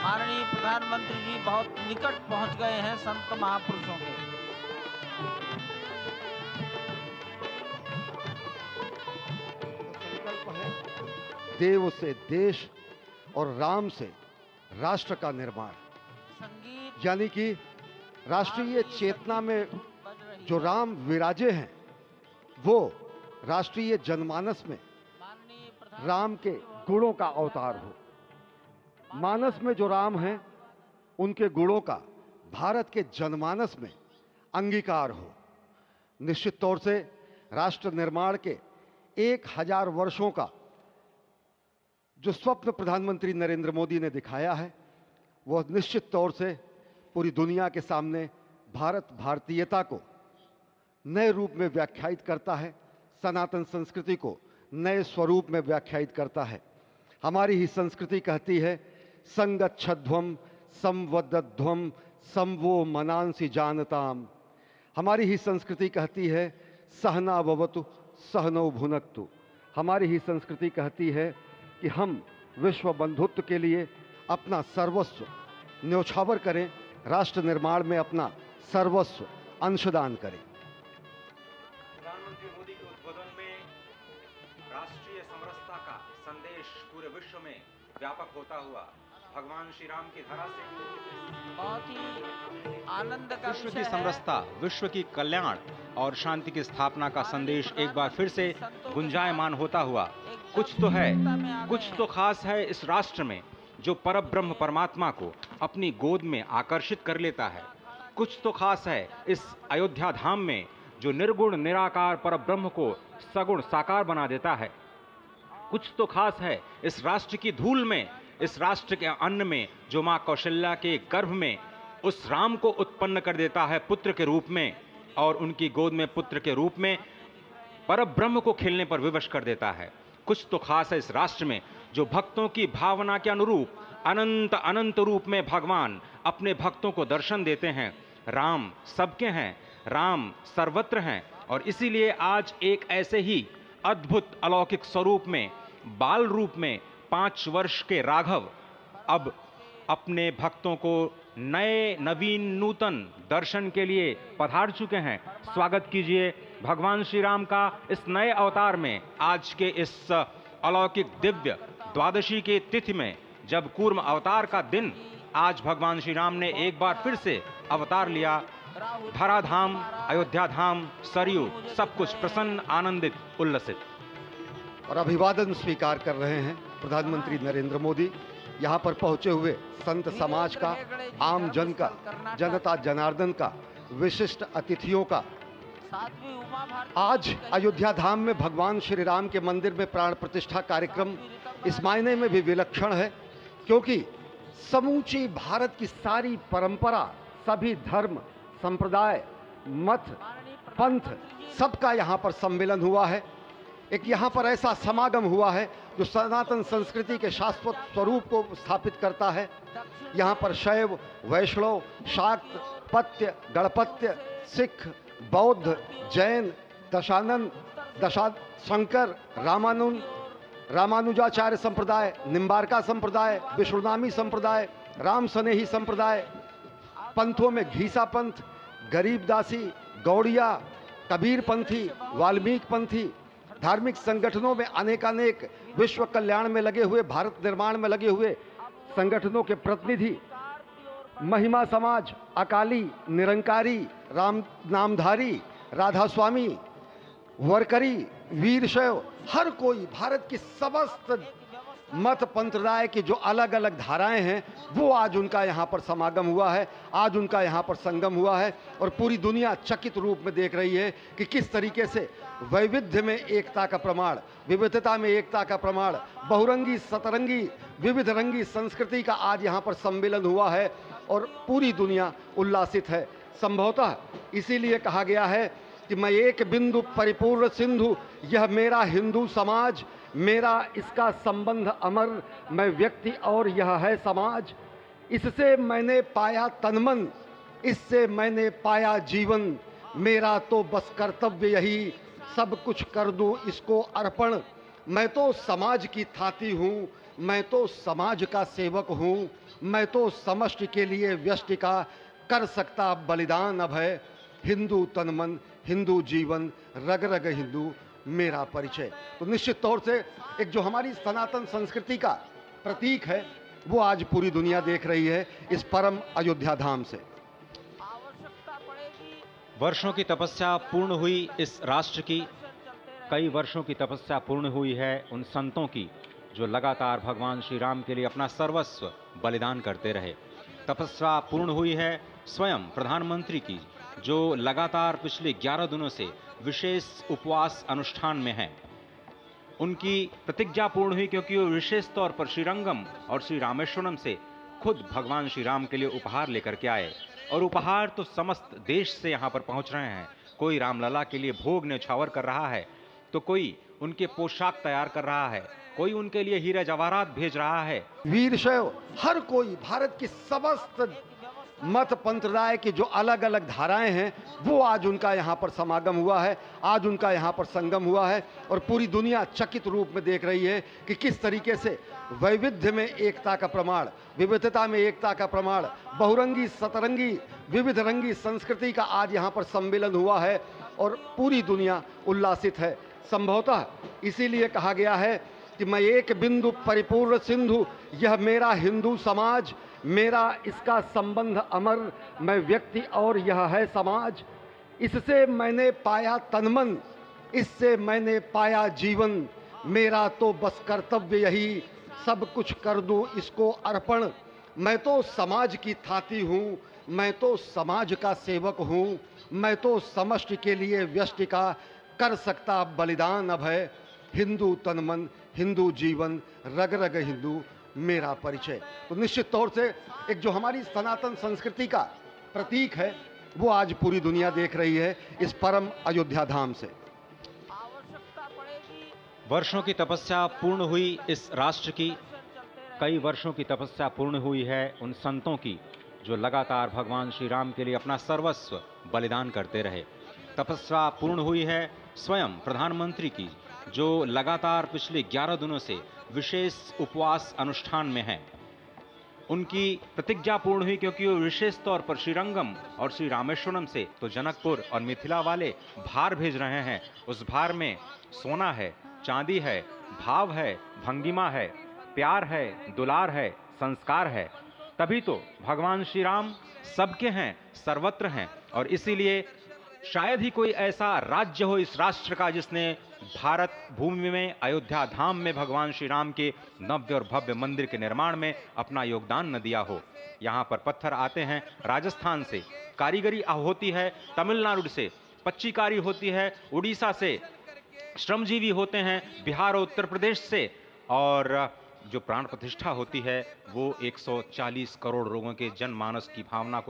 माननीय प्रधानमंत्री जी बहुत निकट पहुंच गए हैं संत महापुरुषों के। संकल्प है देव से देश और राम से राष्ट्र का निर्माण, संगीत यानी कि राष्ट्रीय चेतना में जो राम विराजे हैं वो राष्ट्रीय जनमानस में राम के गुणों का अवतार हो। मानस में जो राम हैं उनके गुणों का भारत के जनमानस में अंगीकार हो। निश्चित तौर से राष्ट्र निर्माण के 1000 वर्षों का जो स्वप्न प्रधानमंत्री नरेंद्र मोदी ने दिखाया है वह निश्चित तौर से पूरी दुनिया के सामने भारत भारतीयता को नए रूप में व्याख्यायित करता है, सनातन संस्कृति को नए स्वरूप में व्याख्यायित करता है। हमारी ही संस्कृति कहती है संगच्छध्वम संवदध्वम संवो मनांसि जानताम। हमारी ही संस्कृति कहती है सहना भवतु सहनौ भुनक्तु। हमारी ही संस्कृति कहती है कि हम विश्व बंधुत्व के लिए अपना सर्वस्व न्योछावर करें, राष्ट्र निर्माण में अपना सर्वस्व अंशदान करें। प्रधानमंत्री मोदी के उद्बोधन में राष्ट्रीय समरसता का संदेश पूरे विश्व में व्यापक होता हुआ भगवान श्री राम की धरा से बहुत ही आनंद का विश्व विषय की है। समरसता, विश्व की कल्याण और शांति की स्थापना का संदेश एक बार फिर से गुंजायमान होता हुआ कुछ तो है, कुछ तो खास है इस राष्ट्र में जो परब्रह्म परमात्मा को अपनी गोद में आकर्षित कर लेता है। कुछ तो खास है इस अयोध्या धाम में जो निर्गुण निराकार परब्रह्म को सगुण साकार बना देता है। कुछ तो खास है इस राष्ट्र की धूल में, इस राष्ट्र के अन्न में जो मां कौशल्या के गर्भ में उस राम को उत्पन्न कर देता है पुत्र के रूप में, और उनकी गोद में पुत्र के रूप में परब्रह्म को खेलने पर विवश कर देता है। कुछ तो खास है इस राष्ट्र में जो भक्तों की भावना के अनुरूप अनंत अनंत रूप में भगवान अपने भक्तों को दर्शन देते हैं। राम सबके हैं, राम सर्वत्र हैं, और इसीलिए आज एक ऐसे ही अद्भुत अलौकिक स्वरूप में, बाल रूप में 5 वर्ष के राघव अब अपने भक्तों को नए नवीन नूतन दर्शन के लिए पधार चुके हैं। स्वागत कीजिए भगवान श्री राम का इस नए अवतार में। आज के इस अलौकिक दिव्य द्वादशी के तिथि में, जब कूर्म अवतार का दिन, आज भगवान श्री राम ने एक बार फिर से अवतार लिया। धराधाम, अयोध्या धाम, सरयू, सब कुछ प्रसन्न, आनंदित, उल्लसित। और अभिवादन स्वीकार कर रहे हैं प्रधानमंत्री नरेंद्र मोदी। यहाँ पर पहुंचे हुए संत समाज का, आम जन का, जनता जनार्दन का, विशिष्ट अतिथियों का। आज अयोध्या धाम में भगवान श्री राम के मंदिर में प्राण प्रतिष्ठा कार्यक्रम इस मायने में भी विलक्षण है क्योंकि समूची भारत की सारी परंपरा, सभी धर्म, संप्रदाय, मत, पंथ, सबका यहाँ पर सम्मेलन हुआ है। एक यहाँ पर ऐसा समागम हुआ है जो सनातन संस्कृति के शाश्वत स्वरूप को स्थापित करता है। यहाँ पर शैव, वैष्णव, शाक्त, पत्य, गणपत्य, सिख, बौद्ध, जैन, दशानंद, शंकर, रामानुजाचार्य संप्रदाय, निम्बारका संप्रदाय, विष्णुनामी संप्रदाय, राम स्नेही संप्रदाय, पंथों में घीसा पंथ, गरीबदासी, गौड़िया, कबीर पंथी, वाल्मीकि पंथी, धार्मिक संगठनों में अनेकानेक विश्व कल्याण में लगे हुए, भारत निर्माण में लगे हुए संगठनों के प्रतिनिधि, महिमा समाज, अकाली, निरंकारी, राम नामधारी, राधा स्वामी, वरकरी, वीरशैव, हर कोई भारत की समस्त मत पंथराय की जो अलग अलग धाराएं हैं वो आज उनका यहाँ पर समागम हुआ है, आज उनका यहाँ पर संगम हुआ है। और पूरी दुनिया चकित रूप में देख रही है कि किस तरीके से वैविध्य में एकता का प्रमाण, विविधता में एकता का प्रमाण, बहुरंगी सतरंगी विविध रंगी संस्कृति का आज यहाँ पर सम्मेलन हुआ है और पूरी दुनिया उल्लासित है। संभवतः इसीलिए कहा गया है कि मैं एक बिंदु परिपूर्ण सिंधु, यह मेरा हिंदू समाज, मेरा इसका संबंध अमर, मैं व्यक्ति और यह है समाज। इससे मैंने पाया तनमन, इससे मैंने पाया जीवन, मेरा तो बस कर्तव्य यही, सब कुछ कर दूं इसको अर्पण। मैं तो समाज की थाती हूँ, मैं तो समाज का सेवक हूँ, मैं तो समष्टि के लिए व्यष्टि का कर सकता बलिदान अभय। हिंदू तन मन, हिंदू जीवन, रग रग हिंदू मेरा परिचय। तो निश्चित तौर से एक जो हमारी सनातन संस्कृति का प्रतीक है वो आज पूरी दुनिया देख रही है इस परम अयोध्या धाम से। वर्षों की तपस्या पूर्ण हुई इस राष्ट्र की, कई वर्षों की तपस्या पूर्ण हुई है उन संतों की जो लगातार भगवान श्री राम के लिए अपना सर्वस्व बलिदान करते रहे। तपस्या पूर्ण हुई है स्वयं प्रधानमंत्री की जो लगातार पिछले 11 दिनों से विशेष उपवास अनुष्ठान में हैं। उनकी प्रतिज्ञा पूर्ण हुई क्योंकि वो विशेष तौर पर श्रीरंगम और श्री रामेश्वरम से खुद भगवान श्री राम के लिए उपहार लेकर के आए, और उपहार तो समस्त देश से यहाँ पर पहुँच रहे हैं। कोई रामलला के लिए भोग न्यौछावर कर रहा है, तो कोई उनके पोशाक तैयार कर रहा है, कोई उनके लिए हीरे जवाहरात भेज रहा है। वीरशैव हर कोई, भारत की समस्त मत पंथराय की जो अलग अलग धाराएं हैं वो आज उनका यहाँ पर समागम हुआ है, आज उनका यहाँ पर संगम हुआ है, और पूरी दुनिया चकित रूप में देख रही है कि किस तरीके से वैविध्य में एकता का प्रमाण, विविधता में एकता का प्रमाण, बहुरंगी सतरंगी विविध रंगी संस्कृति का आज यहाँ पर सम्मिलन हुआ है और पूरी दुनिया उल्लासित है। संभवतः इसीलिए कहा गया है कि मैं एक बिंदु परिपूर्ण सिंधु, यह मेरा हिंदू समाज, मेरा इसका संबंध अमर, मैं व्यक्ति और यह है समाज। इससे मैंने पाया तनमन, इससे मैंने पाया जीवन, मेरा तो बस कर्तव्य यही, सब कुछ कर दूं इसको अर्पण। मैं तो समाज की थाती हूँ, मैं तो समाज का सेवक हूँ, मैं तो समष्टि के लिए व्यष्टि का कर सकता बलिदान अभय। हिंदू तन मन, हिंदू जीवन, रग रग हिंदू मेरा परिचय। तो निश्चित तौर से एक जो हमारी सनातन संस्कृति का प्रतीक है वो आज पूरी दुनिया देख रही है इस परम अयोध्या धाम से। वर्षों की तपस्या पूर्ण हुई इस राष्ट्र की, कई वर्षों की तपस्या पूर्ण हुई है उन संतों की जो लगातार भगवान श्री राम के लिए अपना सर्वस्व बलिदान करते रहे। तपस्या पूर्ण हुई है स्वयं प्रधानमंत्री की जो लगातार पिछले 11 दिनों से विशेष उपवास अनुष्ठान में हैं। उनकी प्रतिज्ञा पूर्ण हुई क्योंकि वो विशेष तौर पर श्रीरंगम और श्री रामेश्वरम से तो जनकपुर और मिथिला वाले भार भेज रहे हैं। उस भार में सोना है, चांदी है, भाव है, भंगिमा है, प्यार है, दुलार है, संस्कार है। तभी तो भगवान श्री राम सबके हैं, सर्वत्र हैं, और इसीलिए शायद ही कोई ऐसा राज्य हो इस राष्ट्र का जिसने भारत भूमि में अयोध्या धाम में भगवान श्री राम के नव्य और भव्य मंदिर के निर्माण में अपना योगदान न दिया हो। यहाँ पर पत्थर आते हैं राजस्थान से, कारीगरी होती है तमिलनाडु से, पच्चीकारी होती है उड़ीसा से, श्रमजीवी होते हैं बिहार और उत्तर प्रदेश से, और जो प्राण प्रतिष्ठा होती है वो 140 करोड़ लोगों के जनमानस की भावना को